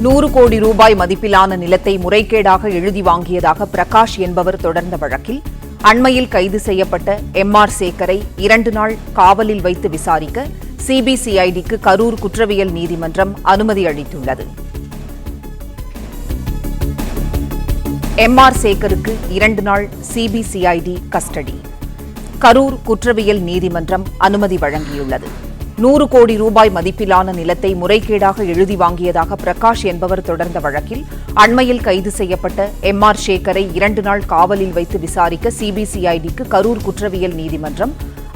100 கோடி ரூபாய் மதிப்பிலான நிலத்தை முறைகேடாக எழுதி வாங்கியதாக பிரகாஷ் என்பவர் தொடர்ந்த வழக்கில் அண்மையில் கைது செய்யப்பட்ட எம்.ஆர். சேகரை 2 நாள் காவலில் வைத்து விசாரிக்க சிபிசிஐடிக்கு கரூர் குற்றவியல் நீதிமன்றம் அனுமதி அளித்துள்ளது. எம்.ஆர். சேகருக்கு 2 நாள் சிபிசிஐடி கஸ்டடி. கரூர் குற்றவியல் நீதிமன்றம் அனுமதி வழங்கியுள்ளது. 100 கோடி ரூபாய் மதிப்பிலான நிலத்தை முறைகேடாக எழுதி வாங்கியதாக பிரகாஷ் என்பவர் தொடர்ந்த வழக்கில் அண்மையில் கைது செய்யப்பட்ட எம்.ஆர். சேகரை 2 நாள் காவலில் வைத்து விசாரிக்க சிபிசிஐடிக்கு கரூர் குற்றவியல் நீதிமன்றம்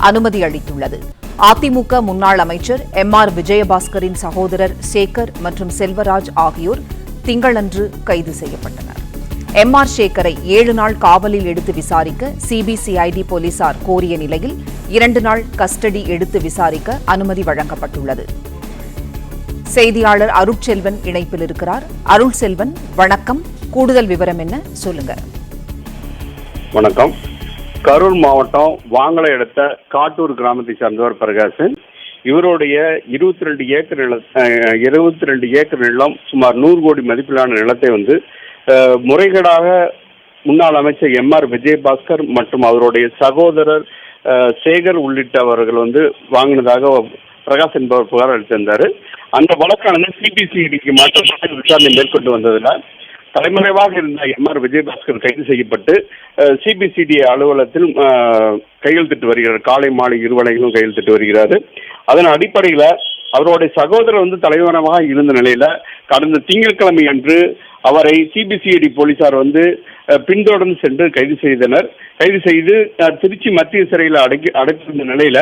அனுமதி அளித்துள்ளது. அதிமுக முன்னாள் அமைச்சர் எம்.ஆர். விஜயபாஸ்கரின் சகோதரர் சேகர் மற்றும் செல்வராஜ் ஆகியோர் திங்களன்று கைது செய்யப்பட்டனர். எம்.ஆர். சேகரை 7 நாள் காவலில் எடுத்து விசாரிக்க சிபிசிஐடி போலீசார் கோரிய நிலையில் 2 நாள் கஸ்டடி எடுத்து விசாரிக்க அனுமதி வழங்கப்பட்டுள்ளது. செய்தியாளர் அருட்செல்வன் இணைப்பில் இருக்கிறார். அருள்செல்வன், வணக்கம். கூடுதல் விவரம் என்ன, சொல்லுங்க. வணக்கம். கரூர் மாவட்டம் வாங்கலை அடுத்த காட்டூர் கிராமத்தை சார்ந்தவர் பிரகாசன். இவருடைய 22 ஏக்கர் நிலம், சுமார் 100 கோடி மதிப்பிலான நிலத்தை முறைகேடாக முன்னாள் அமைச்சர் எம்.ஆர். விஜயபாஸ்கர் மற்றும் அவருடைய சகோதரர் சேகர் உள்ளிட்டவர்கள் வாங்கினதாக பிரகாஷ் என்பவர் புகார் அளித்திருந்தார். அந்த வழக்கானது சிபிசிஐடிக்கு மாற்றப்பட்ட விசாரணை மேற்கொண்டு வந்ததில் தலைமறைவாக இருந்த எம்.ஆர். விஜயபாஸ்கர் கைது செய்யப்பட்டு சிபிசிஐடி அலுவலகத்தில் கையெழுத்திட்டு வருகிறார். காலை மாலை இருவலைகளும் கையெழுத்திட்டு வருகிறார். அதன் அடிப்படையில் அவருடைய சகோதரர் தலைமறைவாக இருந்த நிலையில கடந்த திங்கட்கிழமை அன்று அவரை சிபிசிஐடி போலீசார் பின்தொடர்ந்து சென்று கைது செய்தனர். கைது செய்து திருச்சி மத்திய சிறையில் அடைத்திருந்த நிலையில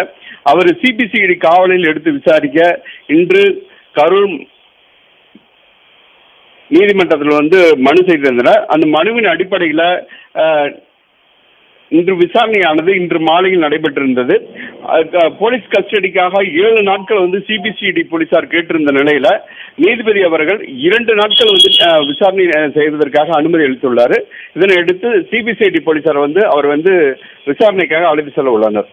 அவர் சிபிசிஐடி காவலில் எடுத்து விசாரிக்க இன்று கரூர் நீதிமன்றத்தில் மனு செய்திருந்தனர். அந்த மனுவின் அடிப்படையில் இன்று விசாரணையானது இன்று மாலையில் நடைபெற்றிருந்தது. போலீஸ் கஸ்டடிக்காக 7 நாட்கள் சிபிசிஐடி போலீசார் கேட்டிருந்த நிலையில நீதிபதி அவர்கள் 2 நாட்கள் விசாரணை செய்வதற்காக அனுமதி அளித்துள்ளார். இதனை அடுத்து சிபிசிஐடி போலீசார் அவர் விசாரணைக்காக அழைத்து செல்ல உள்ளனர்.